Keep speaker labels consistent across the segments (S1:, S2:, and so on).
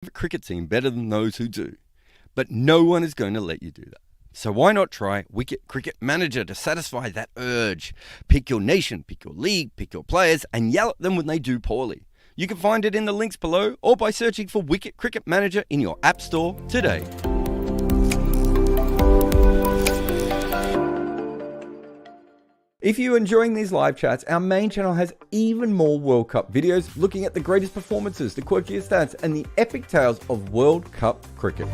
S1: cricket team better than those who do. But no one is going to let you do that. So why not try Wicket Cricket Manager to satisfy that urge? Pick your nation, pick your league, pick your players, and yell at them when they do poorly. You can find it in the links below or by searching for Wicket Cricket Manager in your app store today. If you're enjoying these live chats, our main channel has even more World Cup videos looking at the greatest performances, the quirkiest stats, and the epic tales of World Cup cricket.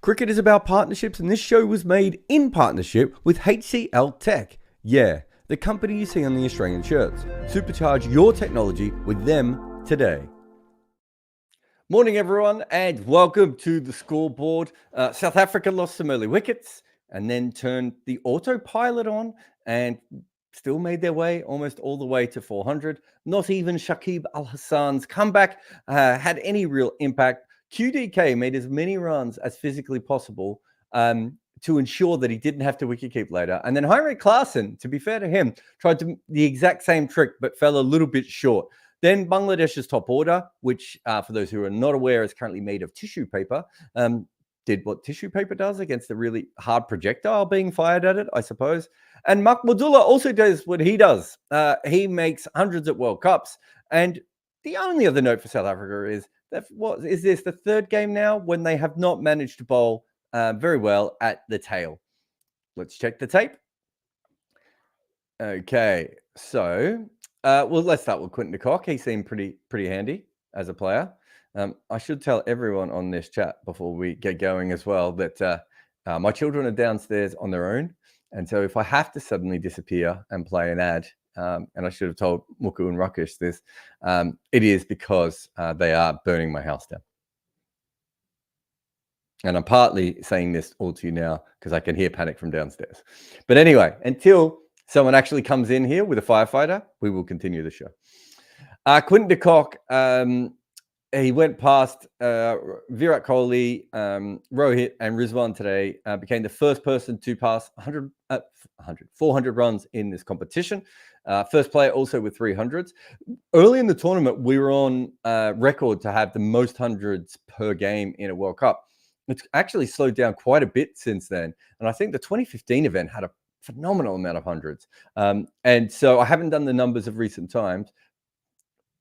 S1: Cricket is about partnerships, and this show was made in partnership with HCLTech. Yeah, the company you see on the Australian shirts. Supercharge your technology with them today. Morning, everyone, and welcome to the scoreboard. South Africa lost some early wickets and then turned the autopilot on and still made their way almost all the way to 400. Not even Shakib Al Hassan's comeback had any real impact. QDK made as many runs as physically possible to ensure that he didn't have to wicket keep later. And then Heinrich Klaasen, to be fair to him, tried the exact same trick but fell a little bit short. Then Bangladesh's top order, which for those who are not aware is currently made of tissue paper, did what tissue paper does against a really hard projectile being fired at it, I suppose. And Mahmudullah also does what he does. He makes hundreds at World Cups. And the only other note for South Africa is that what is this, the third game now when they have not managed to bowl very well at the tail. Let's check the tape. Okay, so well, let's start with Quinton de Kock. He seemed pretty handy as a player. I should tell everyone on this chat before we get going as well that my children are downstairs on their own. And so if I have to suddenly disappear and play an ad, and I should have told Muku and Rakesh this, it is because they are burning my house down. And I'm partly saying this all to you now because I can hear panic from downstairs. But anyway, until someone actually comes in here with a firefighter, we will continue the show. Quinton de Kock, he went past Virat Kohli, Rohit, and Rizwan today, became the first person to pass 400 runs in this competition. First player also with 300s. Early in the tournament, we were on record to have the most hundreds per game in a World Cup. It's actually slowed down quite a bit since then. And I think the 2015 event had a phenomenal amount of hundreds. And so I haven't done the numbers of recent times,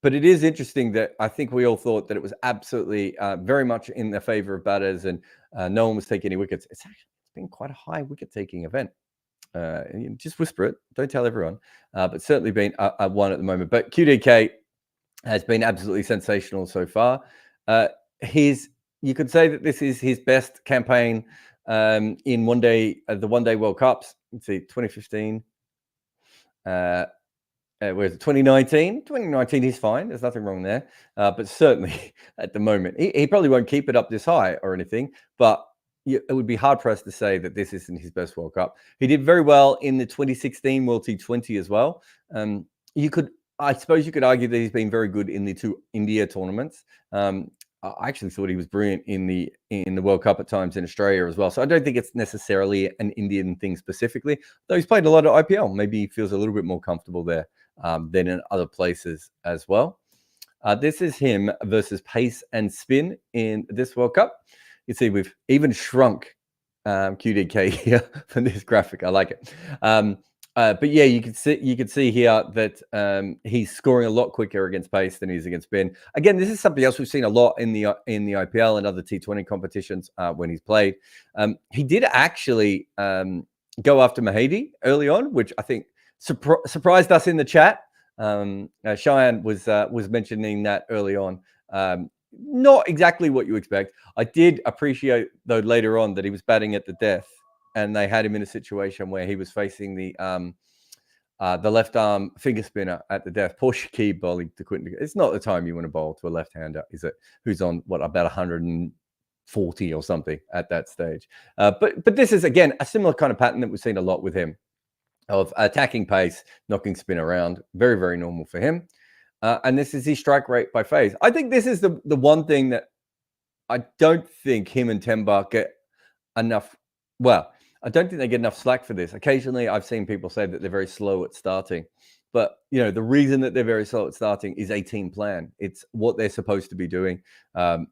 S1: but it is interesting that I think we all thought that it was absolutely very much in the favor of batters and no one was taking any wickets. It's been quite a high wicket taking event. Just whisper it, don't tell everyone, but certainly been a one at the moment. But QDK has been absolutely sensational so far. You could say that this is his best campaign in the one-day World Cups. Let's see, 2015. Where's it? 2019? 2019, he's fine. There's nothing wrong there. But certainly at the moment, he probably won't keep it up this high or anything. But it would be hard-pressed to say that this isn't his best World Cup. He did very well in the 2016 World T20 as well. I suppose you could argue that he's been very good in the two India tournaments. I actually thought he was brilliant in the World Cup at times in Australia as well. So I don't think it's necessarily an Indian thing specifically, though he's played a lot of IPL. Maybe he feels a little bit more comfortable there than in other places as well. This is him versus pace and spin in this World Cup. You see, we've even shrunk QDK here for this graphic. I like it. But yeah, you can see here that he's scoring a lot quicker against pace than he is against spin. Again, this is something else we've seen a lot in the IPL and other T20 competitions when he's played. He did actually go after Mahedi early on, which I think surprised us in the chat. Cheyenne was mentioning that early on. Not exactly what you expect. I did appreciate though later on that he was batting at the death. And they had him in a situation where he was facing the left arm finger spinner at the death. Poor Shakib bowling to Quinton. It's not the time you want to bowl to a left-hander, is it? Who's on about 140 or something at that stage. But this is again a similar kind of pattern that we've seen a lot with him, of attacking pace, knocking spin around. Very, very normal for him. And this is his strike rate by phase. I think this is the one thing that I don't think him and Temba get enough. Well, I don't think they get enough slack for this. Occasionally, I've seen people say that they're very slow at starting. But, the reason that they're very slow at starting is a team plan. It's what they're supposed to be doing.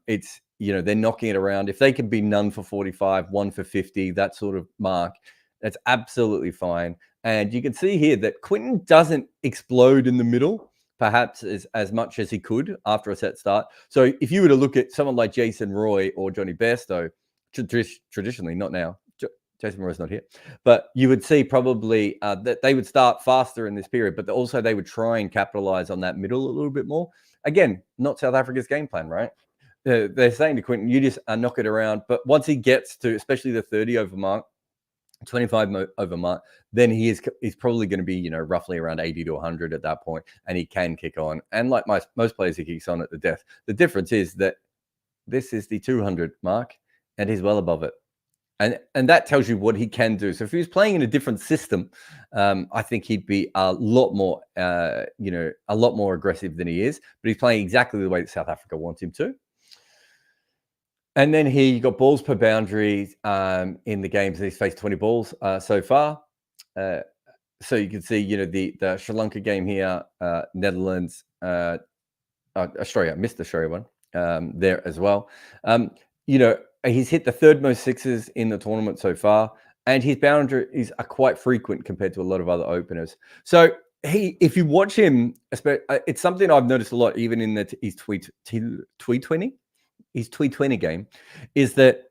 S1: It's, they're knocking it around. If they can be none for 45, 1 for 50, that sort of mark, that's absolutely fine. And you can see here that Quinton doesn't explode in the middle, perhaps as much as he could after a set start. So if you were to look at someone like Jason Roy or Johnny Bairstow, traditionally, not now, Jason Roy's not here, but you would see probably that they would start faster in this period, but also they would try and capitalize on that middle a little bit more. Again, not South Africa's game plan, right? They're saying to Quinton, you just knock it around. But once he gets to, especially the 30 over mark, 25 over mark, then he's probably going to be, roughly around 80 to 100 at that point, and he can kick on. And like most players, he kicks on at the death. The difference is that this is the 200 mark, and he's well above it. And that tells you what he can do. So if he was playing in a different system, I think he'd be a lot more, a lot more aggressive than he is. But he's playing exactly the way that South Africa wants him to. And then he got balls per boundary in the games. He's faced 20 balls so far. So you can see, the Sri Lanka game here, Netherlands, Australia, missed the Australia one there as well. He's hit the third most sixes in the tournament so far, and his boundaries are quite frequent compared to a lot of other openers. So if you watch him, it's something I've noticed a lot, even in his T20 game, is that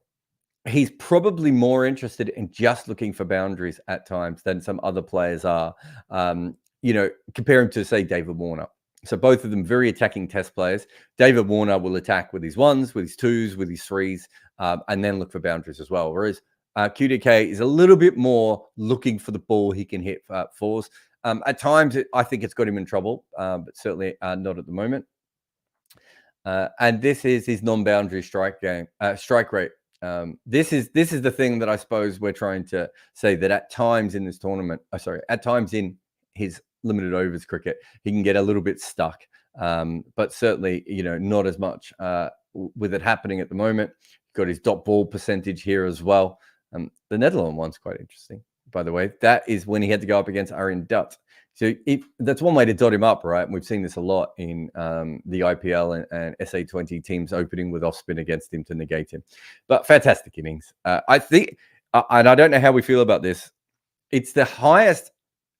S1: he's probably more interested in just looking for boundaries at times than some other players are. Comparing to, say, David Warner. So both of them very attacking test players. David Warner will attack with his ones, with his twos, with his threes, and then look for boundaries as well. Whereas QDK is a little bit more looking for the ball he can hit fours. At times, I think it's got him in trouble, but certainly not at the moment. And this is his non-boundary strike rate. This is the thing that I suppose we're trying to say, that at times in this tournament, at times in his limited overs cricket, he can get a little bit stuck, but certainly, not as much with it happening at the moment. Got his dot ball percentage here as well. The Netherlands one's quite interesting, by the way. That is when he had to go up against Arjen Dutt. So that's one way to dot him up, right? And we've seen this a lot in the IPL and SA20 teams opening with off spin against him to negate him. But fantastic innings. I think, and I don't know how we feel about this, it's the highest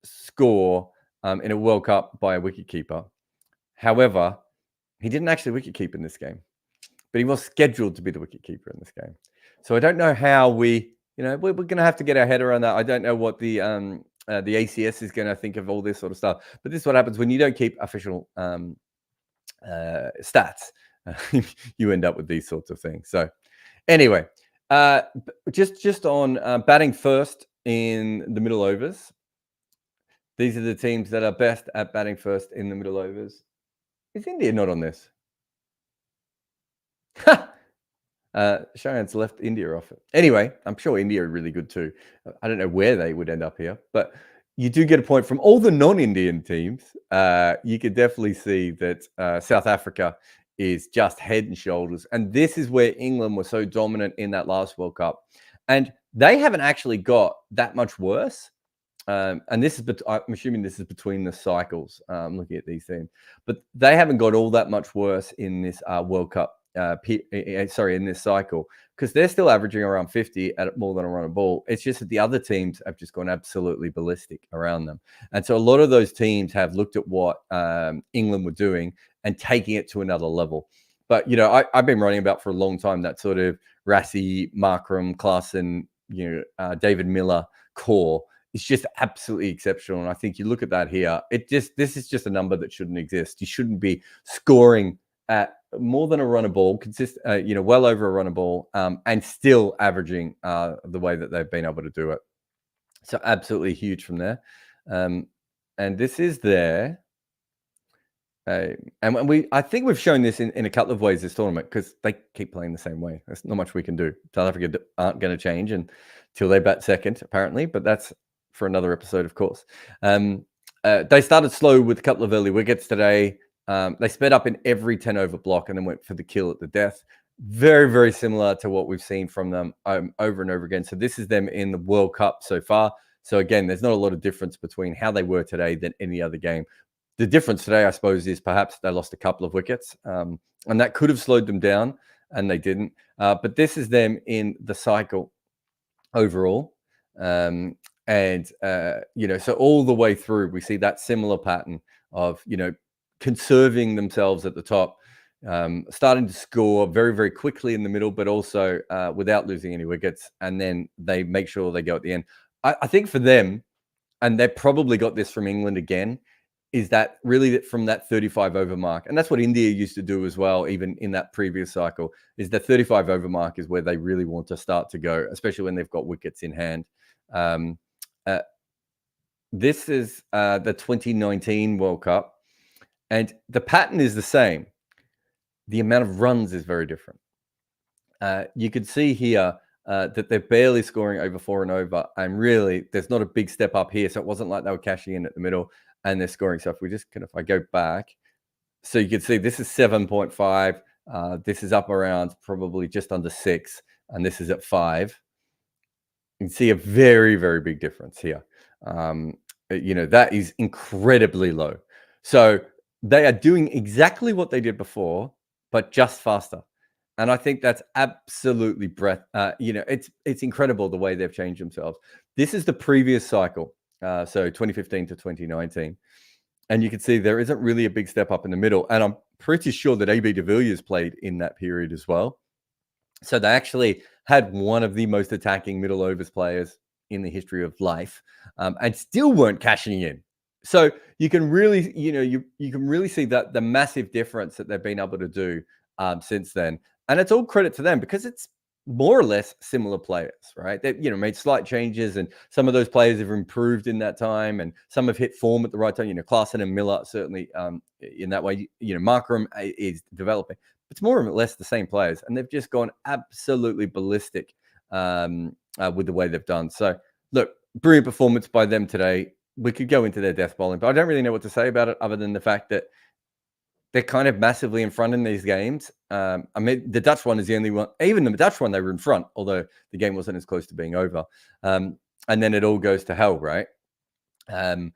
S1: score in a World Cup by a wicketkeeper. However, he didn't actually wicketkeep in this game, but he was scheduled to be the wicketkeeper in this game. So I don't know how we're going to have to get our head around that. I don't know what the ACS is going to think of all this sort of stuff. But this is what happens when you don't keep official stats. You end up with these sorts of things. So anyway, just on batting first in the middle overs. These are the teams that are best at batting first in the middle overs. Is India not on this? Shayan's left India off it. Anyway, I'm sure India are really good too. I don't know where they would end up here, but you do get a point from all the non-Indian teams. You could definitely see that South Africa is just head and shoulders. And this is where England was so dominant in that last World Cup. And they haven't actually got that much worse. And this is, I'm assuming this is between the cycles. Looking at these teams, but they haven't got all that much worse in this World Cup. In this cycle, because they're still averaging around 50 at more than a run a ball. It's just that the other teams have just gone absolutely ballistic around them. And so a lot of those teams have looked at what England were doing and taking it to another level. But, I've been running about for a long time that sort of Rassie, Markram, Klaasen, David Miller core. It's just absolutely exceptional. And I think you look at that here, this is just a number that shouldn't exist. You shouldn't be scoring at more than a run a ball, well over a run a ball, and still averaging the way that they've been able to do it. So absolutely huge from there. And this is there. And I think we've shown this in a couple of ways this tournament, because they keep playing the same way. There's not much we can do. South Africa aren't going to change until they bat second, apparently, but that's for another episode, of course. They started slow with a couple of early wickets today. They sped up in every 10 over block and then went for the kill at the death. Very, very similar to what we've seen from them over and over again. So this is them in the World Cup so far. So again, there's not a lot of difference between how they were today than any other game. The difference today, I suppose, is perhaps they lost a couple of wickets, and that could have slowed them down, and they didn't. But this is them in the cycle overall. So all the way through, we see that similar pattern of, conserving themselves at the top, starting to score very, very quickly in the middle, but also without losing any wickets. And then they make sure they go at the end. I think for them, and they probably got this from England again, is that really from that 35 over mark. And that's what India used to do as well, even in that previous cycle, is the 35 over mark is where they really want to start to go, especially when they've got wickets in hand. This is the 2019 World Cup, and the pattern is the same. The amount of runs is very different. You can see here that they're barely scoring over 4 and over, and really there's not a big step up here. So it wasn't like they were cashing in at the middle and they're scoring. So if I go back, so you can see this is 7.5. This is up around probably just under 6, and this is at 5. You can see a very, very big difference here. That is incredibly low. So they are doing exactly what they did before, but just faster. And I think that's absolutely it's incredible the way they've changed themselves. This is the previous cycle, so 2015 to 2019. And you can see there isn't really a big step up in the middle. And I'm pretty sure that AB de Villiers played in that period as well. So they actually had one of the most attacking middle overs players in the history of life, and still weren't cashing in. So you can really, you can really see that the massive difference that they've been able to do since then. And it's all credit to them because it's more or less similar players, right? They've, made slight changes, and some of those players have improved in that time, and some have hit form at the right time. Klaassen and Miller certainly in that way. Markram is developing. It's more or less the same players, and they've just gone absolutely ballistic with the way they've done. So, look, brilliant performance by them today. We could go into their death bowling, but I don't really know what to say about it other than the fact that they're kind of massively in front in these games. The Dutch one is the only one. Even the Dutch one, they were in front, although the game wasn't as close to being over. And then it all goes to hell, right? So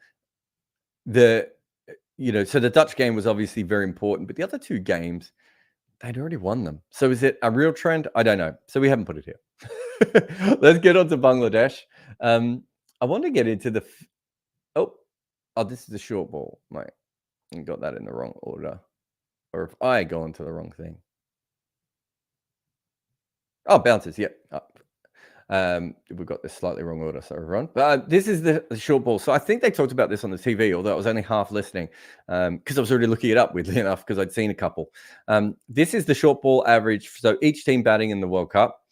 S1: the Dutch game was obviously very important, but the other two games, they'd already won them. So is it a real trend? I don't know. So we haven't put it here. Let's get on to Bangladesh. I want to get into the... this is the short ball, mate. I got that in the wrong order. Or if I go into the wrong thing. Oh, bounces, yeah. We've got this slightly wrong order, so everyone. But this is the short ball. So I think they talked about this on the TV, although I was only half listening because I was already looking it up, weirdly enough, because I'd seen a couple. This is the short ball average. So each team batting in the World Cup,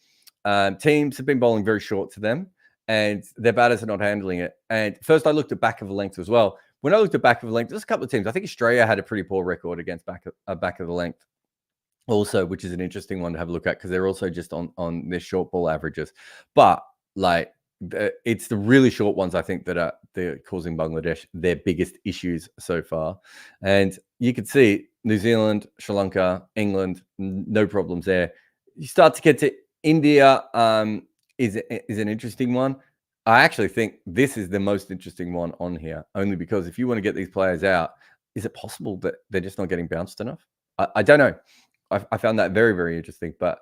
S1: teams have been bowling very short to them, and their batters are not handling it. And first I looked at back of the length as well. When I looked at back of the length, there's a couple of teams. I think Australia had a pretty poor record against back of the length also, which is an interesting one to have a look at because they're also just on their short ball averages. But it's the really short ones, I think, that they're causing Bangladesh their biggest issues so far. And you can see New Zealand, Sri Lanka, England, no problems there. You start to get to India, is an interesting one. I actually think this is the most interesting one on here, only because if you want to get these players out, is it possible that they're just not getting bounced enough? I don't know. I found that very, very interesting. But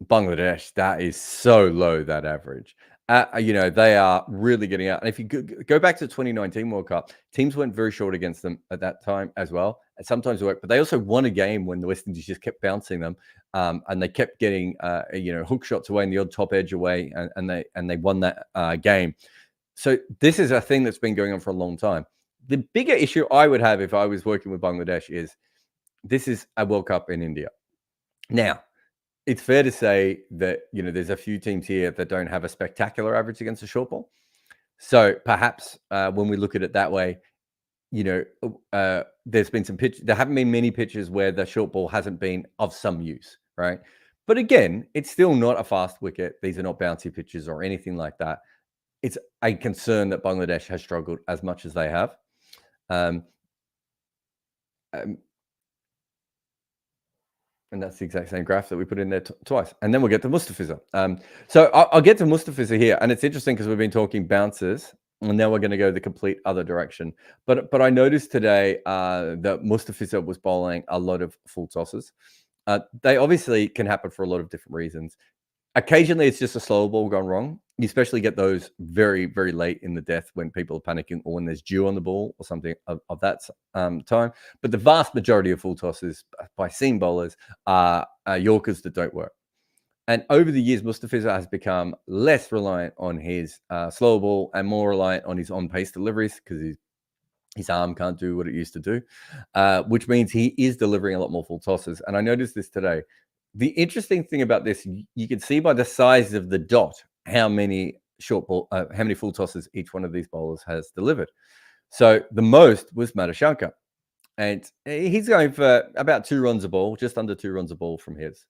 S1: Bangladesh, that is so low, that average. They are really getting out. And if you go back to the 2019 World Cup, teams went very short against them at that time as well. And sometimes it worked, but they also won a game when the West Indies just kept bouncing them, and they kept getting hook shots away and the odd top edge away, and they won that game. So this is a thing that's been going on for a long time. The bigger issue I would have if I was working with Bangladesh is this is a World Cup in India. Now, it's fair to say that, there's a few teams here that don't have a spectacular average against a short ball. So perhaps when we look at it that way, there's been some pitch. There haven't been many pitches where the short ball hasn't been of some use, right? But again, it's still not a fast wicket. These are not bouncy pitches or anything like that. It's a concern that Bangladesh has struggled as much as they have. And that's the exact same graph that we put in there twice. And then we'll get to Mustafizur. So I'll get to Mustafizur here. And it's interesting because we've been talking bounces, and now we're going to go the complete other direction. But I noticed today that Mustafizur was bowling a lot of full tosses. They obviously can happen for a lot of different reasons. Occasionally, it's just a slow ball gone wrong. You especially get those very, very late in the death when people are panicking or when there's dew on the ball or something of that time. But the vast majority of full tosses by seam bowlers are Yorkers that don't work. And over the years, Mustafizur has become less reliant on his slow ball and more reliant on his on-pace deliveries because his arm can't do what it used to do, which means he is delivering a lot more full tosses. And I noticed this today. The interesting thing about this, you can see by the size of the dot how many how many full tosses each one of these bowlers has delivered. So the most was Madhushanka, and he's going for about 2 runs a ball, just under 2 runs a ball from his.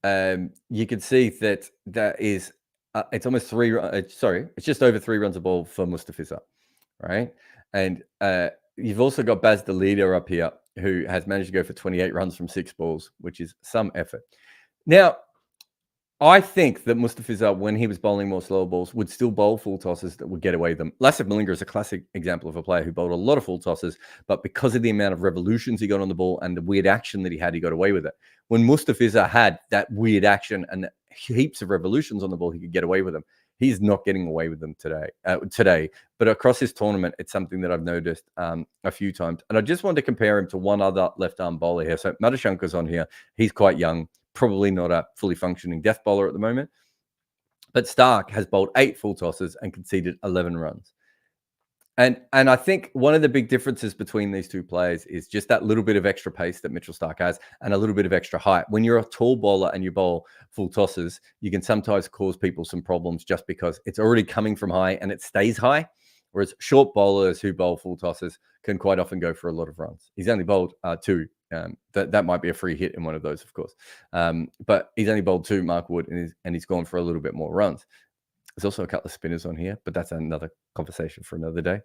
S1: You can see that is it's almost 3. Sorry, it's just over 3 runs a ball for Mustafizur, right? And you've also got Baz the leader up here, who has managed to go for 28 runs from 6 balls, which is some effort. Now, I think that Mustafizur, when he was bowling more slow balls, would still bowl full tosses that would get away with them. Lasith Malinga is a classic example of a player who bowled a lot of full tosses, but because of the amount of revolutions he got on the ball and the weird action that he had, he got away with it. When Mustafizur had that weird action and heaps of revolutions on the ball, he could get away with them. He's not getting away with them today. But across this tournament, it's something that I've noticed a few times. And I just want to compare him to one other left-arm bowler here. So Madhushanka's on here. He's quite young, probably not a fully functioning death bowler at the moment. But Stark has bowled 8 full tosses and conceded 11 runs. And I think one of the big differences between these two players is just that little bit of extra pace that Mitchell Stark has and a little bit of extra height. When you're a tall bowler and you bowl full tosses, you can sometimes cause people some problems just because it's already coming from high and it stays high. Whereas short bowlers who bowl full tosses can quite often go for a lot of runs. He's only bowled 2. That might be a free hit in one of those, of course. But he's only bowled 2, Mark Wood, and he's gone for a little bit more runs. There's also a couple of spinners on here, but that's another conversation for another day.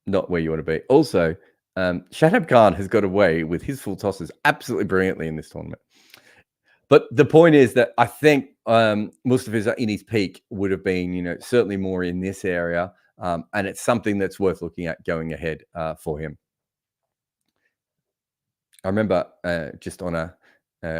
S1: Not where you want to be. Also, Shahab Khan has got away with his full tosses absolutely brilliantly in this tournament. But the point is that I think Mustafizur in his peak would have been, certainly more in this area. And it's something that's worth looking at going ahead for him. I remember just on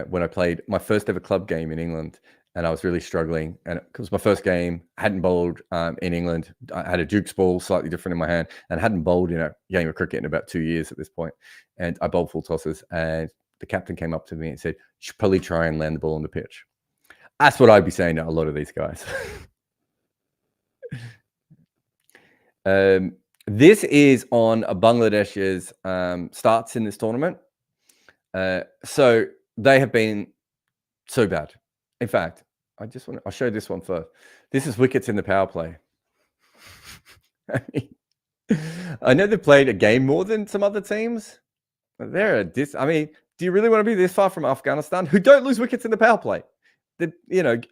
S1: when I played my first ever club game in England, and I was really struggling. And it was my first game, hadn't bowled in England. I had a Duke's ball, slightly different in my hand, and hadn't bowled in a game of cricket in about 2 years at this point. And I bowled full tosses, and the captain came up to me and said, "You should probably try and land the ball on the pitch." That's what I'd be saying to a lot of these guys. This is on Bangladesh's starts in this tournament. So they have been so bad. In fact, I'll show this one first. This is wickets in the power play. I know they've played a game more than some other teams. But do you really want to be this far from Afghanistan, who don't lose wickets in the power play?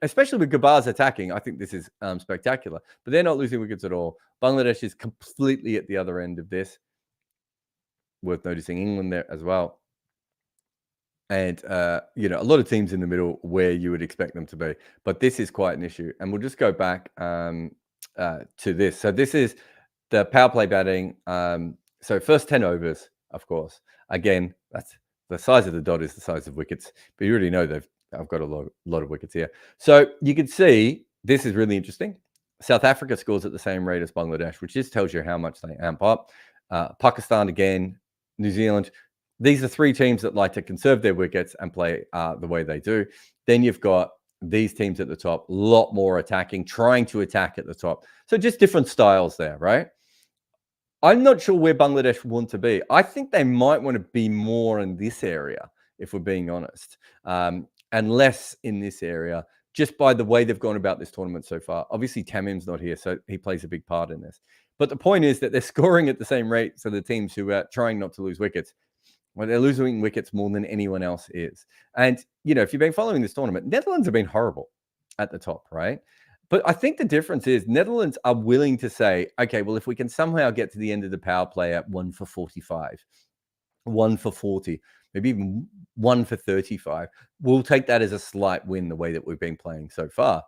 S1: Especially with Gabbar's attacking, I think this is spectacular. But they're not losing wickets at all. Bangladesh is completely at the other end of this. Worth noticing England there as well. And, a lot of teams in the middle where you would expect them to be. But this is quite an issue. And we'll just go back to this. So this is the power play batting. So first 10 overs, of course. Again, that's the size of the dot is the size of wickets. But you already know I've got a lot of wickets here. So you can see this is really interesting. South Africa scores at the same rate as Bangladesh, which just tells you how much they amp up. Pakistan again, New Zealand. These are 3 teams that like to conserve their wickets and play the way they do. Then you've got these teams at the top, a lot more attacking, trying to attack at the top. So just different styles there, right? I'm not sure where Bangladesh want to be. I think they might want to be more in this area, if we're being honest, and less in this area, just by the way they've gone about this tournament so far. Obviously, Tamim's not here, so he plays a big part in this. But the point is that they're scoring at the same rate. So the teams who are trying not to lose wickets, well, they're losing wickets more than anyone else is. And, if you've been following this tournament, Netherlands have been horrible at the top, right? But I think the difference is Netherlands are willing to say, okay, well, if we can somehow get to the end of the power play at 1 for 45, 1 for 40, maybe even 1 for 35. We'll take that as a slight win the way that we've been playing so far.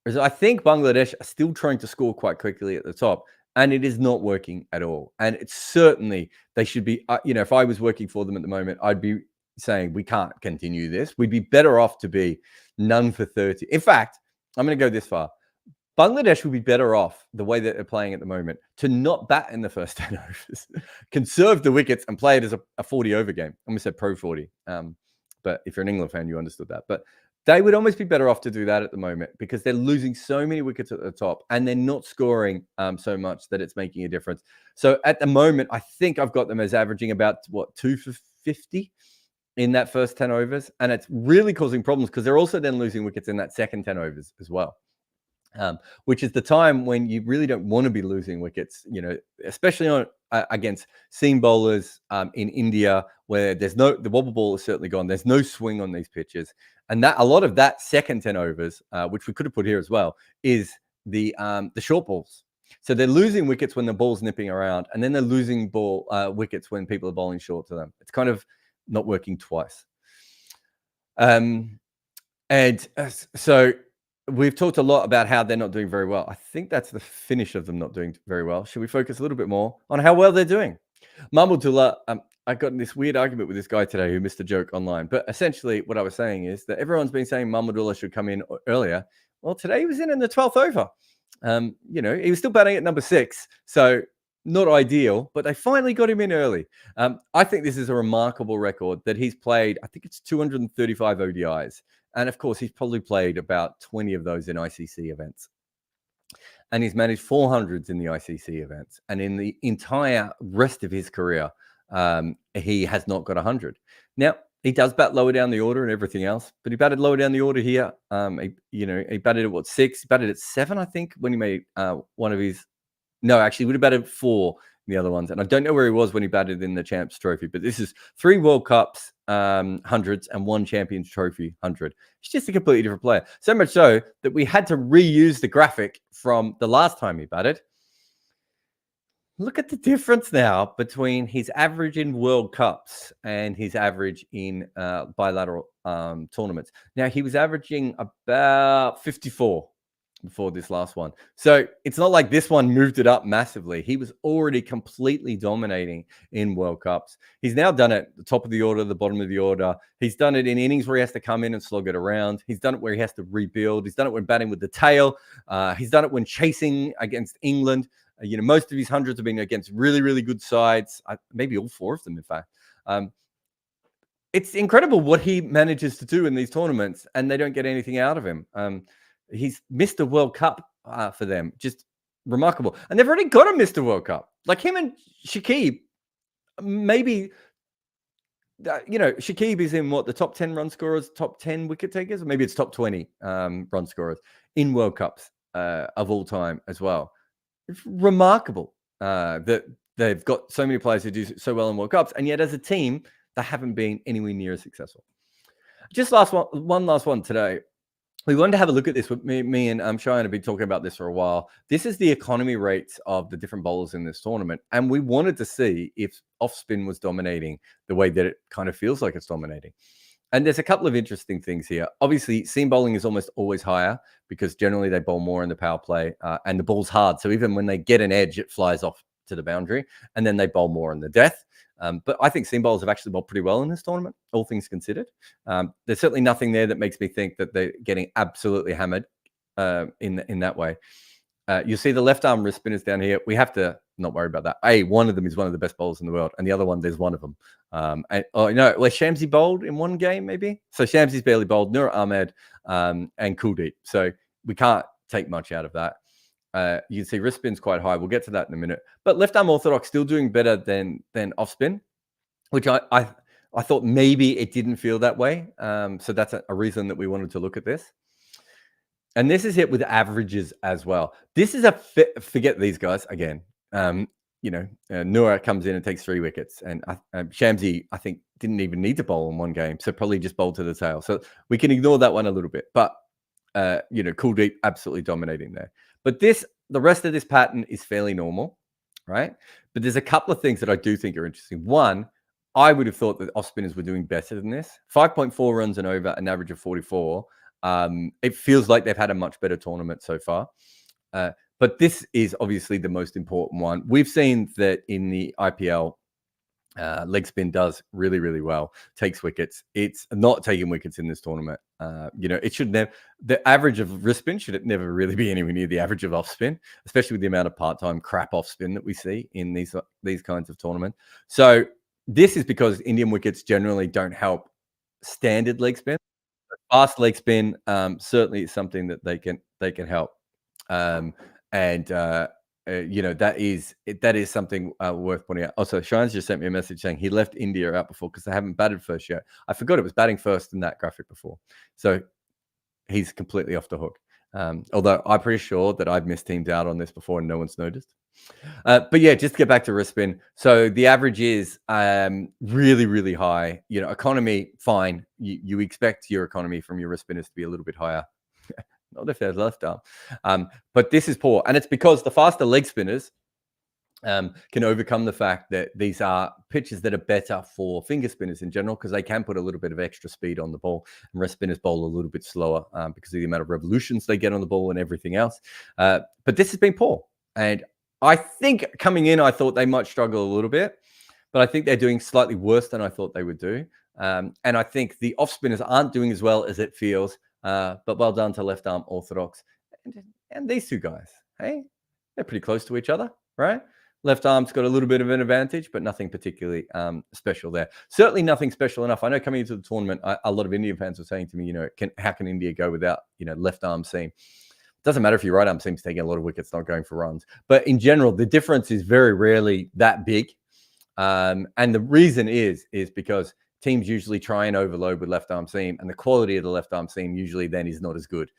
S1: Whereas I think Bangladesh are still trying to score quite quickly at the top, and it is not working at all. And it's certainly, they should be, if I was working for them at the moment, I'd be saying we can't continue this. We'd be better off to be none for 30. In fact, I'm going to go this far. Bangladesh would be better off the way that they're playing at the moment to not bat in the first 10 overs, conserve the wickets and play it as a 40 over game. I almost said pro 40. But if you're an England fan, you understood that. But they would almost be better off to do that at the moment because they're losing so many wickets at the top and they're not scoring so much that it's making a difference. So at the moment, I think I've got them as averaging about 2 for 50 in that first 10 overs. And it's really causing problems because they're also then losing wickets in that second 10 overs as well. Which is the time when you really don't want to be losing wickets, especially on against seam bowlers in India, where the wobble ball is certainly gone. There's no swing on these pitches, and that a lot of that second 10 overs, which we could have put here as well, is the short balls. So they're losing wickets when the ball's nipping around, and then they're losing wickets when people are bowling short to them. It's kind of not working twice. So we've talked a lot about how they're not doing very well. I think that's the finish of them not doing very well. Should we focus a little bit more on how well they're doing? Mahmudullah, I got in this weird argument with this guy today who missed a joke online. But essentially what I was saying is that everyone's been saying Mahmudullah should come in earlier. Well, today he was in the 12th over. He was still batting at number 6. So not ideal, but they finally got him in early. I think this is a remarkable record that he's played. I think it's 235 ODIs. And of course, he's probably played about 20 of those in ICC events. And he's managed 400s in the ICC events. And in the entire rest of his career, he has not got 100. Now, he does bat lower down the order and everything else, but he batted lower down the order here. He batted at 6? He batted at 7, I think, when he made one of his... No, actually, he would have batted 4 in the other ones. And I don't know where he was when he batted in the Champs Trophy, but this is 3 World Cups, 100s, and 1 Champions Trophy 100. He's just a completely different player. So much so that we had to reuse the graphic from the last time he batted. Look at the difference now between his average in World Cups and his average in bilateral tournaments. Now, he was averaging about 54 before this last one. So it's not like this one moved it up massively. He was already completely dominating in World Cups. He's now done it at the top of the order, the bottom of the order. He's done it in innings where he has to come in and slog it around. He's done it where he has to rebuild. He's done it when batting with the tail. He's done it when chasing against England. Most of his hundreds have been against really, really good sides. Maybe all 4 of them, in fact. It's incredible what he manages to do in these tournaments, and they don't get anything out of him. He's missed a World Cup for them. Just remarkable. And they've already got a Mr. World Cup. Like him and Shakib, maybe, Shakib is in the top 10 run scorers, top 10 wicket takers, or maybe it's top 20 run scorers in World Cups of all time as well. It's remarkable that they've got so many players who do so well in World Cups, and yet as a team, they haven't been anywhere near as successful. Just one last one today. We wanted to have a look at this with me and Cheyenne have been talking about this for a while. This is the economy rates of the different bowlers in this tournament. And we wanted to see if off spin was dominating the way that it kind of feels like it's dominating. And there's a couple of interesting things here. Obviously, seam bowling is almost always higher because generally they bowl more in the power play and the ball's hard. So even when they get an edge, it flies off to the boundary and then they bowl more in the death. But I think seam bowlers have actually bowled pretty well in this tournament, all things considered. There's certainly nothing there that makes me think that they're getting absolutely hammered in that way. You'll see the left arm wrist spinners down here. We have to not worry about that. One of them is one of the best bowlers in the world, and the other one, there's one of them. Shamsi bowled in one game, maybe. So Shamsi's barely bowled, Nur Ahmed and Kuldeep. So we can't take much out of that. You can see wrist spin's quite high. We'll get to that in a minute. But left arm orthodox still doing better than off spin, which I thought maybe it didn't feel that way. So that's a reason that we wanted to look at this. And this is it with averages as well. This is forget these guys again. Noor comes in and takes 3 wickets, and Shamsi, I think, didn't even need to bowl in one game, so probably just bowled to the tail. So we can ignore that one a little bit. But Kuldeep absolutely dominating there. But the rest of this pattern is fairly normal, right? But there's a couple of things that I do think are interesting. One, I would have thought that off spinners were doing better than this. 5.4 runs and over, an average of 44. It feels like they've had a much better tournament so far. But this is obviously the most important one. We've seen that in the IPL, leg spin does really, really well, takes wickets. It's not taking wickets in this tournament. It should never, the average of wrist spin should never really be anywhere near the average of off spin, especially with the amount of part-time crap off spin that we see in these kinds of tournaments. So this is because Indian wickets generally don't help standard leg spin. Fast leg spin certainly is something that they can help. That is something worth pointing out. Also, Shine's just sent me a message saying he left India out before because they haven't batted first yet. I forgot it was batting first in that graphic before. So he's completely off the hook. Although I'm pretty sure that I've missed teams out on this before and no one's noticed. But yeah, just to get back to wrist spin. So the average is really, really high. Economy, fine. You expect your economy from your wrist spinners to be a little bit higher. Not if they're left arm. But this is poor. And it's because the faster leg spinners can overcome the fact that these are pitches that are better for finger spinners in general because they can put a little bit of extra speed on the ball. And wrist spinners bowl a little bit slower because of the amount of revolutions they get on the ball and everything else. But this has been poor. And I think coming in, I thought they might struggle a little bit. But I think they're doing slightly worse than I thought they would do. And I think the off spinners aren't doing as well as it feels. But well done to left arm orthodox and these two guys. Hey, they're pretty close to each other, right? Left arm's got a little bit of an advantage, but nothing particularly special there. Certainly nothing special enough. I know coming into the tournament, a lot of Indian fans were saying to me, how can India go without, left arm seam? It doesn't matter if your right arm seam's taking a lot of wickets, not going for runs. But in general, the difference is very rarely that big. And the reason is because teams usually try and overload with left arm seam, and the quality of the left arm seam usually then is not as good.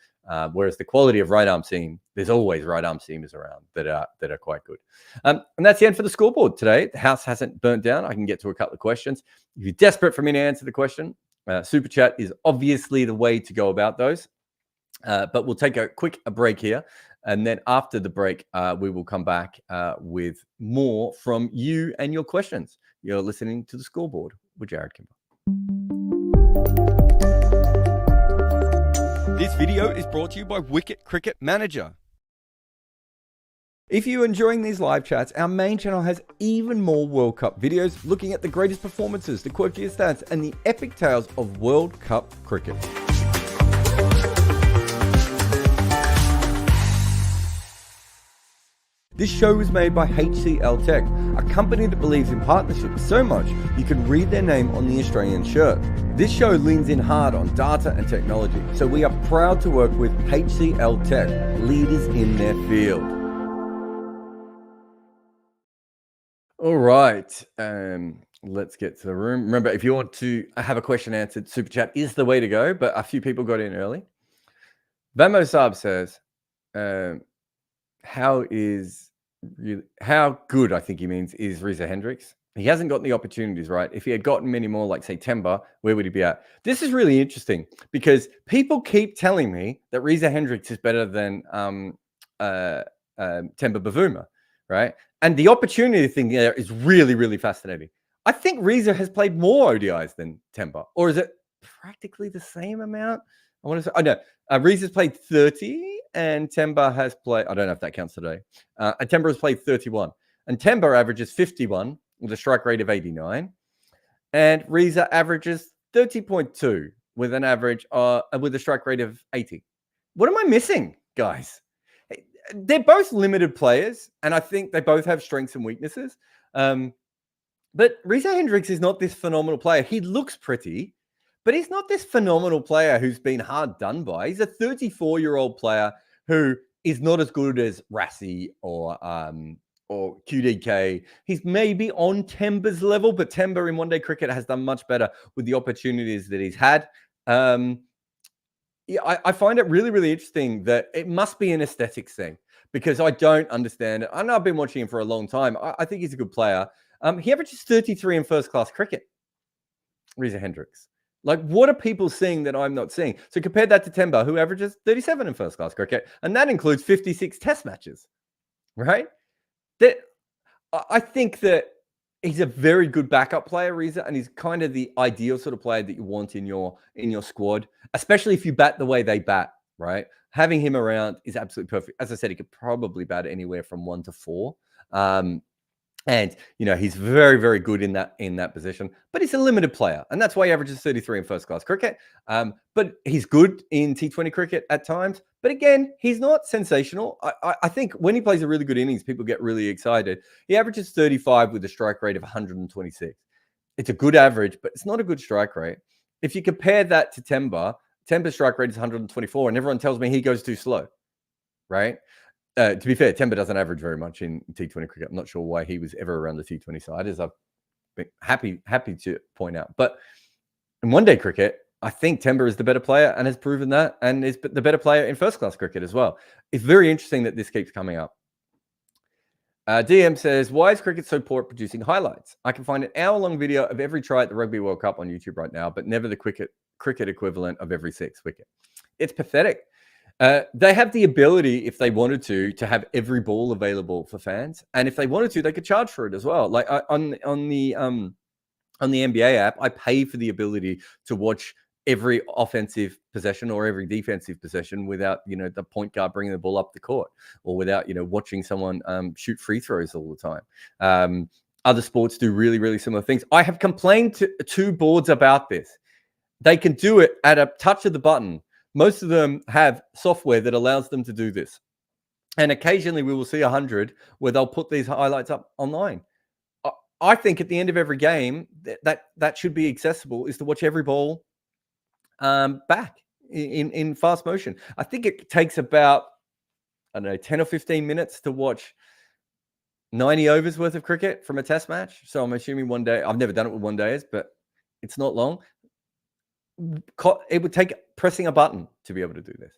S1: Whereas the quality of right arm seam, there's always right arm seamers around that are quite good. And that's the end for the scoreboard today. The house hasn't burnt down. I can get to a couple of questions. If you're desperate for me to answer the question, Super Chat is obviously the way to go about those. But we'll take a quick break here. And then after the break, we will come back with more from you and your questions. You're listening to the Scoreboard with Jared Kimber. This video is brought to you by Wicket Cricket Manager. If you're enjoying these live chats, our main channel has even more World Cup videos looking at the greatest performances, the quirkiest stats, and the epic tales of World Cup cricket. This show was made by HCLTech, a company that believes in partnerships so much you can read their name on the Australian shirt. This show leans in hard on data and technology, so we are proud to work with HCLTech, leaders in their field. All right, let's get to the room. Remember, if you want to have a question answered, Super Chat is the way to go, but a few people got in early. Vamo Saab says, how good, I think he means, is Reza Hendricks? He hasn't gotten the opportunities, right? If he had gotten many more, like, say, Temba, where would he be at? This is really interesting because people keep telling me that Reza Hendricks is better than Temba Bavuma, right? And the opportunity thing there is really, really fascinating. I think Reza has played more ODIs than Temba, or is it practically the same amount? I want to say, no, Reza's played 30 and Temba has played, I don't know if that counts today. And Temba has played 31. And Temba averages 51 with a strike rate of 89. And Reza averages 30.2 with an average, with a strike rate of 80. What am I missing, guys? They're both limited players, and I think they both have strengths and weaknesses. But Reza Hendricks is not this phenomenal player. He looks pretty, but he's not this phenomenal player who's been hard done by. He's a 34-year-old player who is not as good as Rassi or QDK. He's maybe on Temba's level, but Temba in one-day cricket has done much better with the opportunities that he's had. I find it really, really interesting that it must be an aesthetics thing because I don't understand it. I know I've been watching him for a long time. I think he's a good player. He averages 33 in first-class cricket, Reza Hendricks. Like, what are people seeing that I'm not seeing? So compare that to Temba, who averages 37 in first-class cricket, and that includes 56 test matches, right? I think that He's a very good backup player, Reza, and he's kind of the ideal sort of player that you want in your squad, especially if you bat the way they bat, right? Having him around is absolutely perfect. As I said, he could probably bat anywhere from 1 to 4. And he's very, very good in that position, but he's a limited player, and that's why he averages 33 in first class cricket. But he's good in T20 cricket at times. But again, he's not sensational. I think when he plays a really good innings, people get really excited. He averages 35 with a strike rate of 126. It's a good average, but it's not a good strike rate. If you compare that to Temba's strike rate is 124, and everyone tells me he goes too slow, right? To be fair, Temba doesn't average very much in T20 cricket. I'm not sure why he was ever around the T20 side, as I've been happy to point out. But in one-day cricket, I think Temba is the better player and has proven that, and is the better player in first-class cricket as well. It's very interesting that this keeps coming up. DM says, why is cricket so poor at producing highlights? I can find an hour-long video of every try at the Rugby World Cup on YouTube right now, but never the cricket equivalent of every 6 wicket. It's pathetic. They have the ability, if they wanted to have every ball available for fans, and if they wanted to, they could charge for it as well. Like on the NBA app, I pay for the ability to watch every offensive possession or every defensive possession without the point guard bringing the ball up the court, or without watching someone shoot free throws all the time. Other sports do really, really similar things. I have complained to 2 boards about this. They can do it at a touch of the button. Most of them have software that allows them to do this. And occasionally we will see 100 where they'll put these highlights up online. I think at the end of every game, that should be accessible, is to watch every ball back in fast motion. I think it takes about, 10 or 15 minutes to watch 90 overs worth of cricket from a test match. So I'm assuming one day, I've never done it with one days, but it's not long. It would take pressing a button to be able to do this.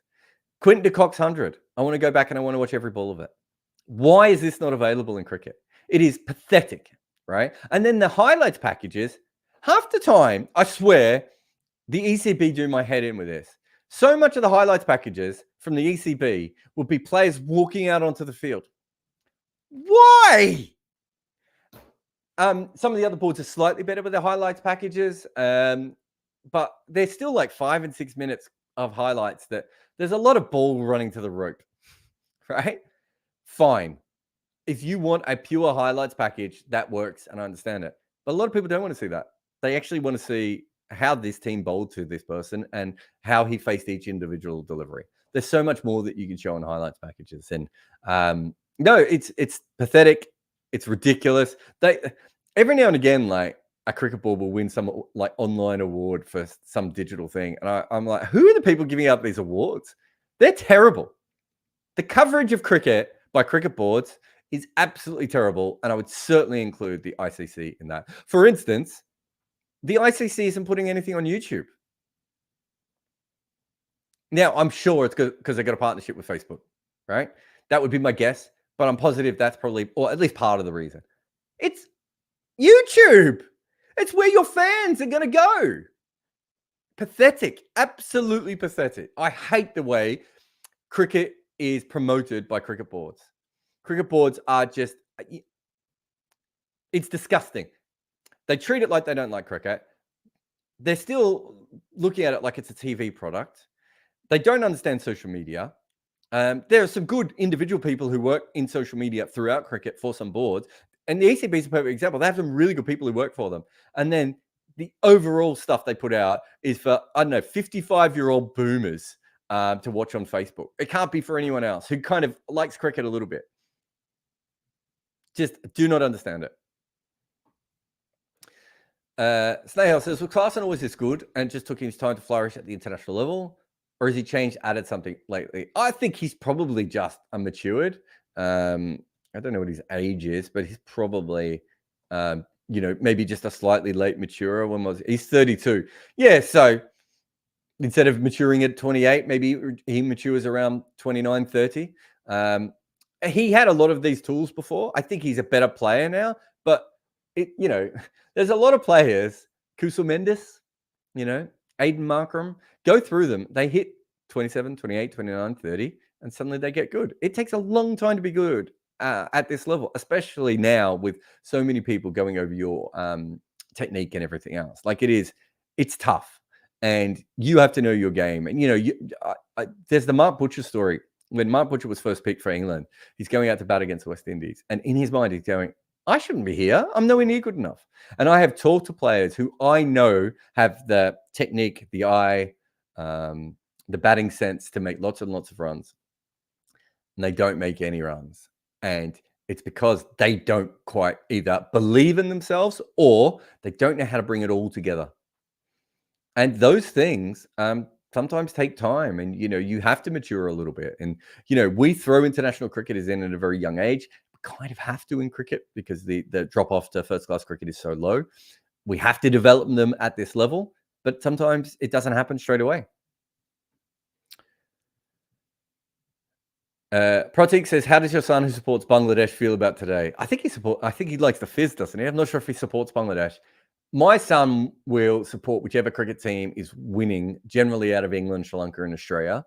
S1: Quinton de Kock's 100. I want to go back and I want to watch every ball of it. Why is this not available in cricket? It is pathetic, right? And then the highlights packages, half the time, I swear, the ECB do my head in with this. So much of the highlights packages from the ECB would be players walking out onto the field. Why? Some of the other boards are slightly better with their highlights packages. But there's still like 5 and 6 minutes of highlights that there's a lot of ball running to the rope, right? Fine. If you want a pure highlights package, that works, and I understand it. But a lot of people don't want to see that. They actually want to see how this team bowled to this person and how he faced each individual delivery. There's so much more that you can show in highlights packages. And no, it's pathetic. It's ridiculous. Every now and again, like, a cricket ball will win some like online award for some digital thing. And I'm like, who are the people giving out these awards? They're terrible. The coverage of cricket by cricket boards is absolutely terrible. And I would certainly include the ICC in that. For instance, the ICC isn't putting anything on YouTube. Now, I'm sure it's because they got a partnership with Facebook, right? That would be my guess. But I'm positive that's probably, or at least part of the reason. It's YouTube. It's where your fans are going to go. Pathetic. Absolutely pathetic. I hate the way cricket is promoted by cricket boards. Cricket boards are just, it's disgusting. They treat it like they don't like cricket. They're still looking at it like it's a TV product. They don't understand social media. There are some good individual people who work in social media throughout cricket for some boards. And the ECB is a perfect example. They have some really good people who work for them. And then the overall stuff they put out is for, 55-year-old boomers to watch on Facebook. It can't be for anyone else who kind of likes cricket a little bit. Just do not understand it. Snehal says, well, Clarkson always is good and just took his time to flourish at the international level? Or has he changed, added something lately? I think he's probably just matured. I don't know what his age is, but he's probably, maybe just a slightly late maturer. He's 32. Yeah, so instead of maturing at 28, maybe he matures around 29, 30. He had a lot of these tools before. I think he's a better player now, but there's a lot of players, Kusal Mendes, Aiden Markram, go through them. They hit 27, 28, 29, 30, and suddenly they get good. It takes a long time to be good. at this level, especially now with so many people going over your technique and everything else. Like it's tough, and you have to know your game. And there's the Mark Butcher story. When Mark Butcher was first picked for England, he's going out to bat against the West Indies, and in his mind, he's going, "I shouldn't be here. I'm nowhere near good enough." And I have talked to players who I know have the technique, the eye, the batting sense to make lots and lots of runs, and they don't make any runs. And it's because they don't quite either believe in themselves or they don't know how to bring it all together. And those things sometimes take time, and you have to mature a little bit. And we throw international cricketers in at a very young age. We kind of have to in cricket because the drop off to first class cricket is so low. We have to develop them at this level, but sometimes it doesn't happen straight away. Pratik says, "How does your son who supports Bangladesh feel about today?" I think he likes the fizz, doesn't he? I'm not sure if he supports Bangladesh. My son will support whichever cricket team is winning, generally out of England, Sri Lanka, and Australia.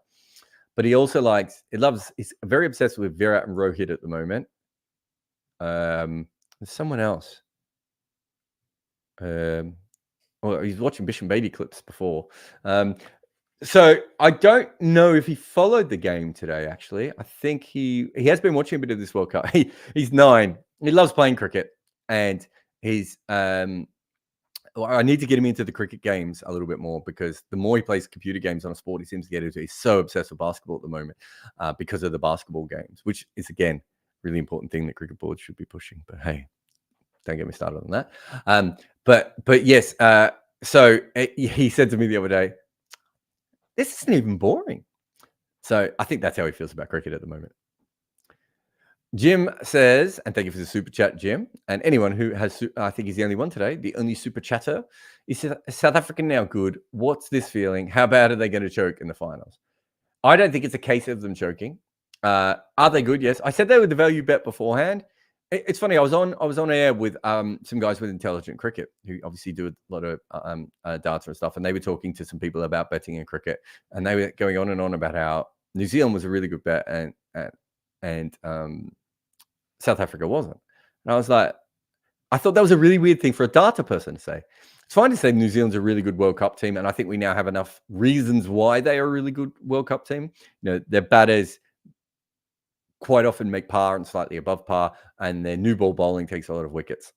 S1: But he also he's very obsessed with Virat and Rohit at the moment. There's someone else. Well, he's watching Bish and Baby clips before. So I don't know if he followed the game today, actually. I think he has been watching a bit of this World Cup. He's 9. He loves playing cricket. And he's I need to get him into the cricket games a little bit more, because the more he plays computer games on a sport, he seems to get into. He's so obsessed with basketball at the moment because of the basketball games, which is, again, really important thing that cricket boards should be pushing. But hey, don't get me started on that. But yes, so he said to me the other day, "This isn't even boring." So I think that's how he feels about cricket at the moment. Jim says, and thank you for the super chat, Jim. And anyone who has, I think he's the only one today, the only super chatter. He says, "South Africa now good. What's this feeling? How bad are they going to choke in the finals?" I don't think it's a case of them choking. Are they good? Yes. I said they were the value bet beforehand. It's funny. I was on air with some guys with Intelligent Cricket who obviously do a lot of data and stuff, and they were talking to some people about betting in cricket, and they were going on and on about how New Zealand was a really good bet and South Africa wasn't. And I was like, I thought that was a really weird thing for a data person to say. It's fine to say New Zealand's a really good World Cup team, and I think we now have enough reasons why they are a really good World Cup team. Their batters quite often make par and slightly above par, and their new ball bowling takes a lot of wickets.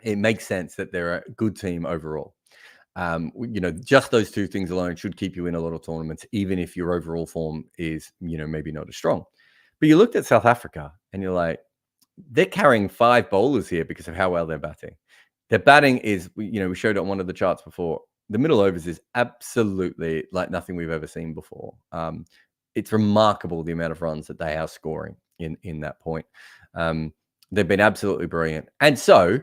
S1: It makes sense that they're a good team overall. Just those two things alone should keep you in a lot of tournaments, even if your overall form is, maybe not as strong. But you looked at South Africa and you're like, they're carrying 5 bowlers here because of how well they're batting. Their batting is, we showed on one of the charts before, the middle overs is absolutely like nothing we've ever seen before. It's remarkable the amount of runs that they are scoring in that point. They've been absolutely brilliant. And so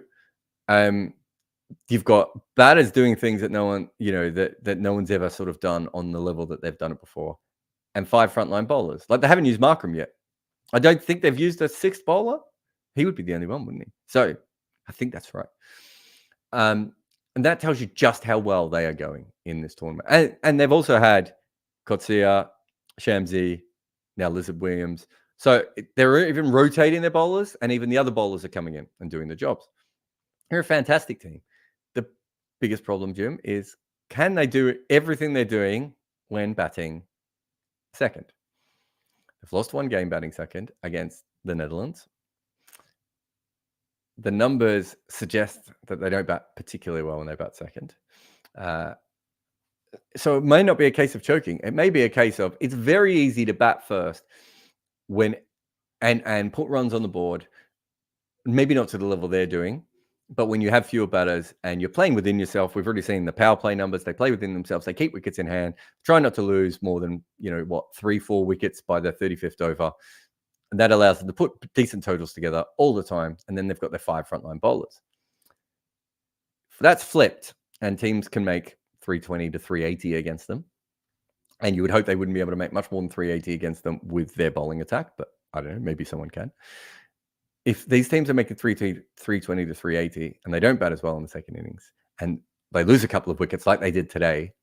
S1: you've got batters doing things that no one, that no one's ever sort of done on the level that they've done it before. And 5 frontline bowlers. Like, they haven't used Markram yet. I don't think they've used a 6th bowler. He would be the only one, wouldn't he? So I think that's right. And that tells you just how well they are going in this tournament. And they've also had Kotsia, Shamsi, now Lizard Williams. So they're even rotating their bowlers, and even the other bowlers are coming in and doing the jobs. They're a fantastic team. The biggest problem, Jim, is can they do everything they're doing when batting second? They've lost 1 game batting second against the Netherlands. The numbers suggest that they don't bat particularly well when they bat second. So it may not be a case of choking. It may be a case of it's very easy to bat first and put runs on the board, maybe not to the level they're doing, but when you have fewer batters and you're playing within yourself, we've already seen the power play numbers. They play within themselves. They keep wickets in hand, try not to lose more than, 3-4 wickets by the 35th over. And that allows them to put decent totals together all the time. And then they've got their 5 frontline bowlers. That's flipped, and teams can make 320 to 380 against them. And you would hope they wouldn't be able to make much more than 380 against them with their bowling attack. But I don't know, maybe someone can. If these teams are making 320 to 380 and they don't bat as well in the second innings and they lose a couple of wickets like they did today,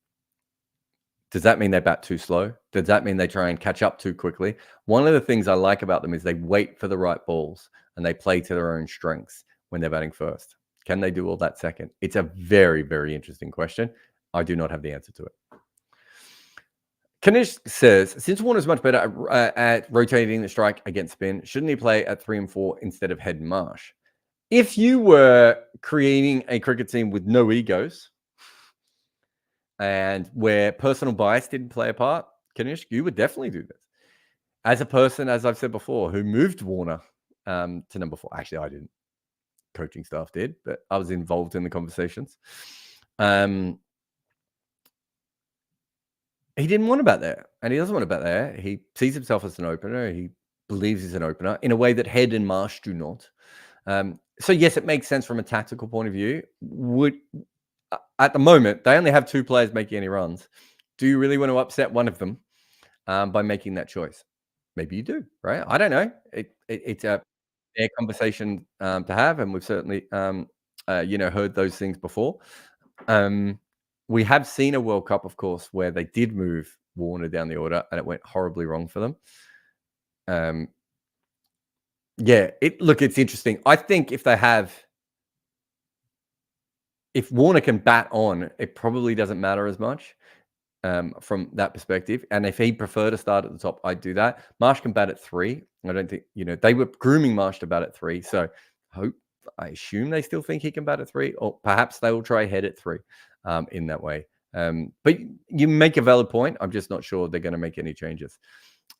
S1: Does that mean they bat too slow? Does that mean they try and catch up too quickly? One of the things I like about them is they wait for the right balls and they play to their own strengths when they're batting first. Can they do all that second? It's a very, very interesting question. I do not have the answer to it. Kanish says, since Warner's much better at rotating the strike against spin, shouldn't he play at 3 and 4 instead of Head and Marsh? If you were creating a cricket team with no egos and where personal bias didn't play a part, Kanish, you would definitely do this. As a person, as I've said before, who moved Warner to number 4. Actually, I didn't. Coaching staff did, but I was involved in the conversations. He didn't want to bat there, and he doesn't want to bat there. He sees himself as an opener. He believes he's an opener in a way that Head and Marsh do not. So yes, it makes sense from a tactical point of view. At the moment, they only have 2 players making any runs. Do you really want to upset one of them by making that choice? Maybe you do, right? I don't know. It's a fair conversation to have, and we've certainly heard those things before. We have seen a World Cup, of course, where they did move Warner down the order and it went horribly wrong for them. It's interesting. I think if Warner can bat on, it probably doesn't matter as much from that perspective. And if he'd prefer to start at the top, I'd do that. Marsh can bat at 3. I don't think, they were grooming Marsh to bat at 3. So I assume they still think he can bat at 3, or perhaps they will try Head at 3 in that way. But you make a valid point. I'm just not sure they're going to make any changes.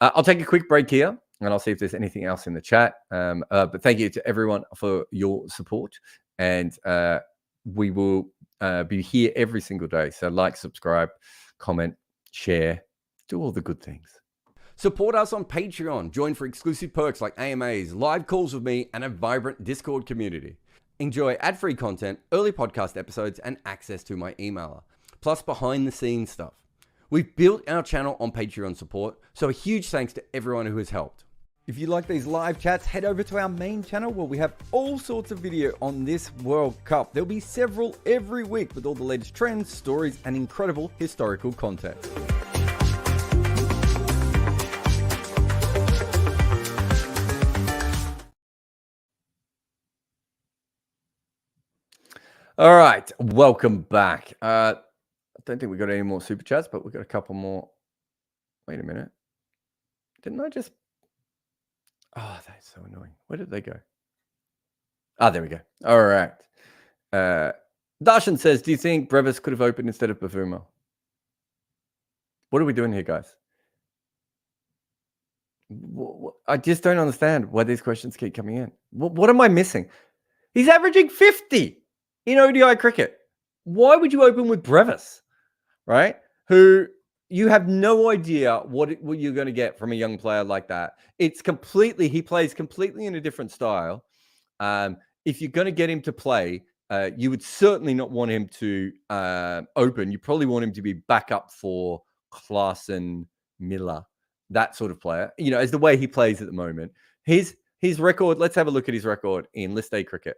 S1: I'll take a quick break here and I'll see if there's anything else in the chat. But thank you to everyone for your support. And we will be here every single day. So like, subscribe, comment, share, do all the good things. Support us on Patreon. Join for exclusive perks like AMAs, live calls with me, and a vibrant Discord community. Enjoy ad-free content, early podcast episodes, and access to my emailer, plus behind-the-scenes stuff. We've built our channel on Patreon support, so a huge thanks to everyone who has helped. If you like these live chats, head over to our main channel where we have all sorts of video on this World Cup. There'll be several every week with all the latest trends, stories, and incredible historical content. All right, welcome back. I don't think we got any more super chats, but we've got a couple more. Wait a minute. Didn't I just... Oh, that's so annoying. Where did they go? There we go. All right. Darshan says, do you think Brevis could have opened instead of Bavuma? What are we doing here, guys? I just don't understand why these questions keep coming in. What am I missing? He's averaging 50 in ODI cricket. Why would you open with Brevis, right? Who you have no idea what you're going to get from a young player like that. He plays completely in a different style. If you're going to get him to play, you would certainly not want him to open. You probably want him to be backup for Klaasen, Miller, that sort of player, as the way he plays at the moment. His record, let's have a look at his record in List A cricket.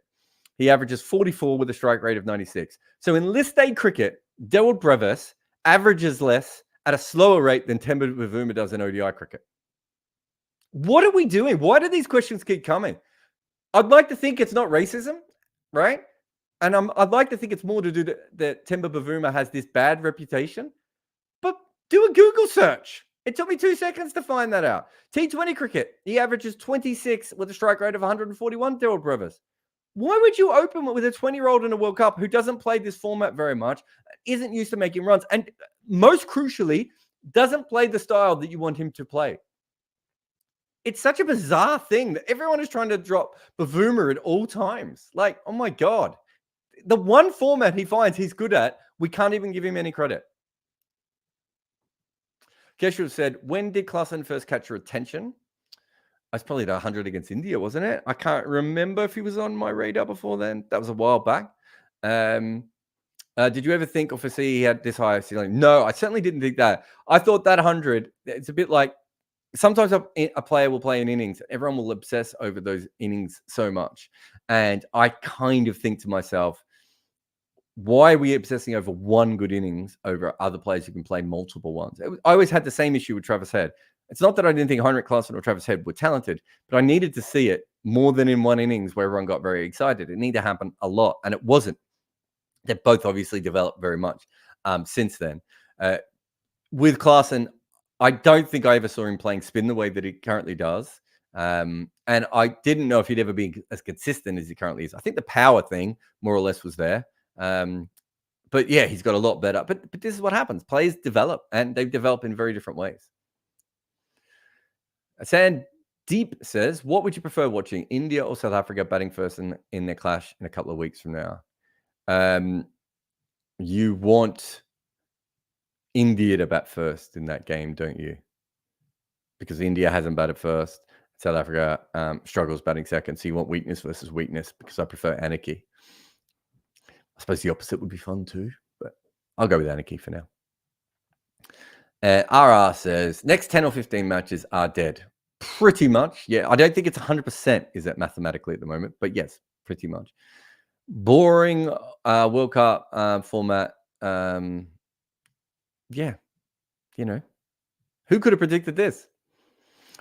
S1: He averages 44 with a strike rate of 96. So in List A cricket, Daryl Brevis averages less at a slower rate than Temba Bavuma does in ODI cricket. What are we doing? Why do these questions keep coming? I'd like to think it's not racism, right? And I'd like to think it's more to do that Temba Bavuma has this bad reputation. But do a Google search. It took me 2 seconds to find that out. T20 cricket, he averages 26 with a strike rate of 141, Daryl Brevis. Why would you open with a 20-year-old in a World Cup who doesn't play this format very much, isn't used to making runs, and most crucially, doesn't play the style that you want him to play? It's such a bizarre thing that everyone is trying to drop Bavuma at all times. Like, oh my God. The one format he finds he's good at, we can't even give him any credit. Keshav said, when did Klaasen first catch your attention? That's probably the 100 against India, wasn't it? I can't remember if he was on my radar before then. That was a while back. Did you ever think or foresee he had this high ceiling? No, I certainly didn't think that. I thought that 100, it's a bit like sometimes a player will play an innings. Everyone will obsess over those innings so much. And I kind of think to myself, why are we obsessing over one good innings over other players who can play multiple ones? I always had the same issue with Travis Head. It's not that I didn't think Heinrich Klaassen or Travis Head were talented, but I needed to see it more than in one innings where everyone got very excited. It needed to happen a lot, and it wasn't. They've both obviously developed very much since then. With Klaassen, I don't think I ever saw him playing spin the way that he currently does. And I didn't know if he'd ever be as consistent as he currently is. I think the power thing more or less was there. But yeah, he's got a lot better. But this is what happens. Players develop, and they develop in very different ways. Sand Deep says, what would you prefer watching, India or South Africa batting first in their clash in a couple of weeks from now? You want India to bat first in that game, don't you? Because India hasn't batted first. South Africa struggles batting second. So you want weakness versus weakness, because I prefer anarchy. I suppose the opposite would be fun too, but I'll go with anarchy for now. RR says, next 10 or 15 matches are dead. Pretty much, yeah. I don't think it's 100% is it mathematically at the moment, but yes, pretty much. Boring World Cup format. Yeah, you know, who could have predicted this?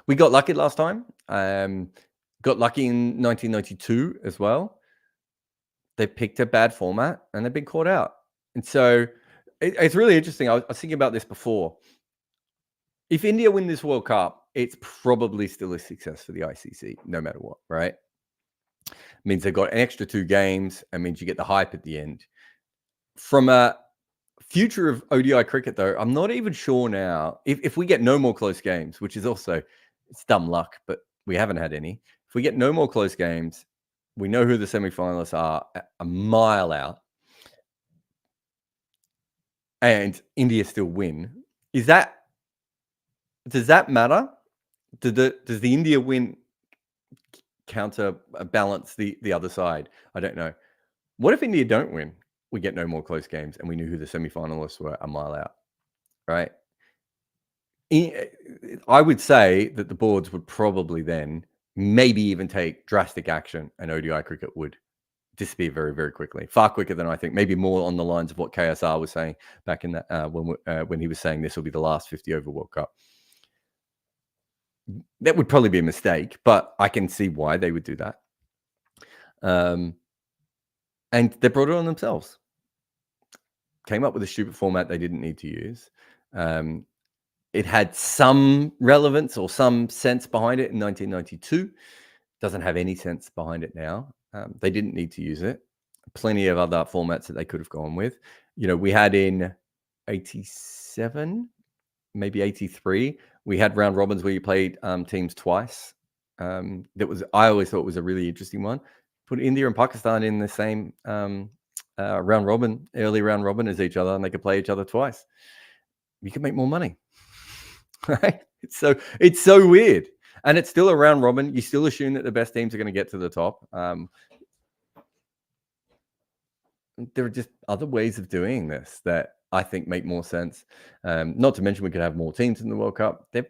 S1: We got lucky last time. Got lucky in 1992 as well. They picked a bad format and they've been caught out. And so it's really interesting. I was thinking about this before. If India win this World Cup, it's probably still a success for the ICC, no matter what, right? It means they've got an extra 2 games. It means you get the hype at the end. From a future of ODI cricket, though, I'm not even sure now. If we get no more close games, which is also, it's dumb luck, but we haven't had any. If we get no more close games, we know who the semi-finalists are a mile out, and India still win. Does that matter? Does the India win counterbalance the other side? I don't know. What if India don't win? We get no more close games, and we knew who the semi-finalists were a mile out, right? I would say that the boards would probably then maybe even take drastic action, and ODI cricket would disappear very, very quickly, far quicker than I think. Maybe more on the lines of what KSR was saying back in that when he was saying this will be the last 50 over World Cup. That would probably be a mistake, but I can see why they would do that. And they brought it on themselves. Came up with a stupid format they didn't need to use. It had some relevance or some sense behind it in 1992. Doesn't have any sense behind it now. They didn't need to use it. Plenty of other formats that they could have gone with. You know, we had in 87, maybe 83, we had round robins where you played teams twice. I always thought was a really interesting one. Put India and Pakistan in the same round robin, early round robin as each other, and they could play each other twice. You can make more money, right? It's so weird, and it's still a round robin. You still assume that the best teams are going to get to the top. There are just other ways of doing this that I think make more sense. Not to mention we could have more teams in the World Cup. They've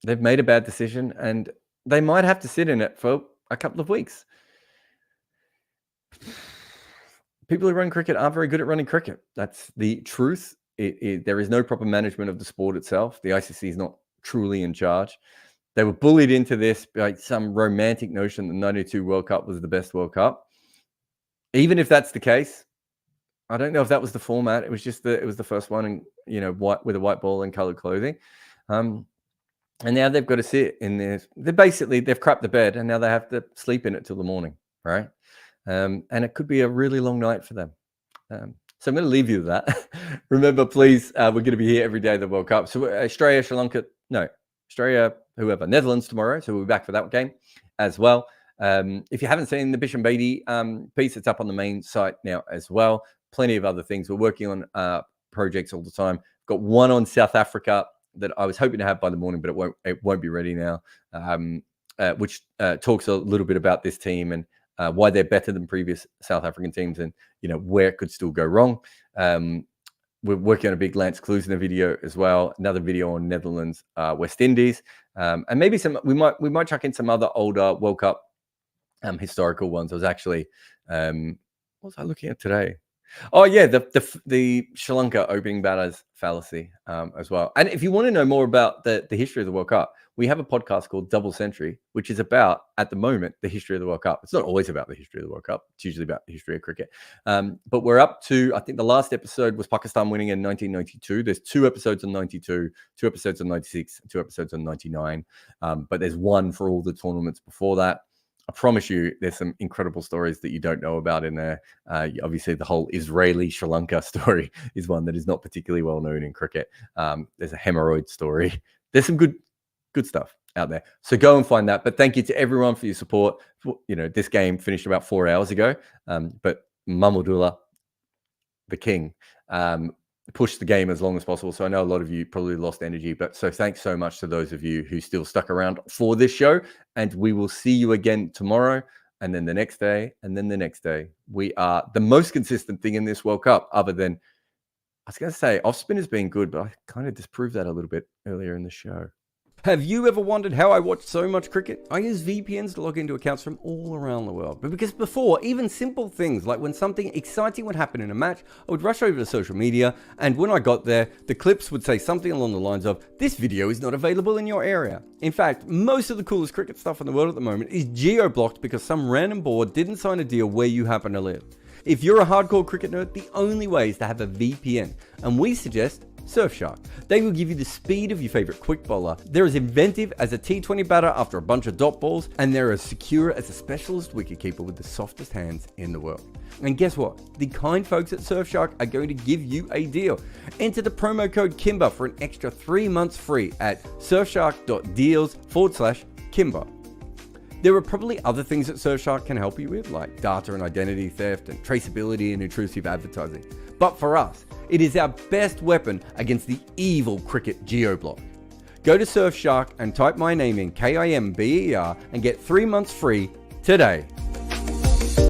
S1: made a bad decision, and they might have to sit in it for a couple of weeks. People who run cricket aren't very good at running cricket. That's the truth. There is no proper management of the sport itself. The ICC is not truly in charge. They were bullied into this by some romantic notion that the 92 World Cup was the best World Cup. Even if that's the case, I don't know if that was the format. It was just it was the first one, and white with a white ball and colored clothing. And now they've got to sit in this. They've crapped the bed, and now they have to sleep in it till the morning, right? And it could be a really long night for them. So I'm going to leave you with that. Remember, please, we're going to be here every day of the World Cup. So Australia, whoever, Netherlands tomorrow. So we'll be back for that game as well. If you haven't seen the Bish and Beatty piece, it's up on the main site now as well. Plenty of other things. We're working on projects all the time. Got one on South Africa that I was hoping to have by the morning, but it won't be ready now, which talks a little bit about this team and why they're better than previous South African teams, and where it could still go wrong. We're working on a big Lance Klusener video as well. Another video on Netherlands, West Indies, and maybe we might chuck in some other older World Cup historical ones. I was actually What was I looking at today? Oh yeah, the Sri Lanka opening batters fallacy as well. And if you want to know more about the history of the World Cup, we have a podcast called Double Century, which is about, at the moment, the history of the World Cup. It's not always about the history of the World Cup. It's usually about the history of cricket. But we're up to, I think the last episode was Pakistan winning in 1992. There's 2 episodes on 92, 2 episodes on 96, 2 episodes on 99. But there's one for all the tournaments before that. I promise you, there's some incredible stories that you don't know about in there. Obviously, the whole Israeli-Sri Lanka story is one that is not particularly well known in cricket. There's a hemorrhoid story. There's some good stuff out there. So go and find that. But thank you to everyone for your support. You know, this game finished about 4 hours ago, but Mahmudullah, the king, push the game as long as possible. So I know a lot of you probably lost energy, but so thanks so much to those of you who still stuck around for this show. And we will see you again tomorrow, and then the next day, and then the next day. We are the most consistent thing in this World Cup, other than, I was going to say off spin has been good, but I kind of disproved that a little bit earlier in the show. Have you ever wondered how I watch so much cricket? I use VPNs to log into accounts from all around the world. But because before, even simple things like when something exciting would happen in a match, I would rush over to social media, and when I got there, the clips would say something along the lines of, "This video is not available in your area." In fact, most of the coolest cricket stuff in the world at the moment is geo-blocked because some random board didn't sign a deal where you happen to live. If you're a hardcore cricket nerd, the only way is to have a VPN, and we suggest Surfshark. They will give you the speed of your favorite quick bowler. They're as inventive as a T20 batter after a bunch of dot balls, and they're as secure as a specialist wicketkeeper with the softest hands in the world. And guess what? The kind folks at Surfshark are going to give you a deal. Enter the promo code Kimber for an extra 3 months free at surfshark.deals/Kimber. There are probably other things that Surfshark can help you with, like data and identity theft and traceability and intrusive advertising. But for us, it is our best weapon against the evil cricket geo-block. Go to Surfshark and type my name in, KIMBER, and get 3 months free today.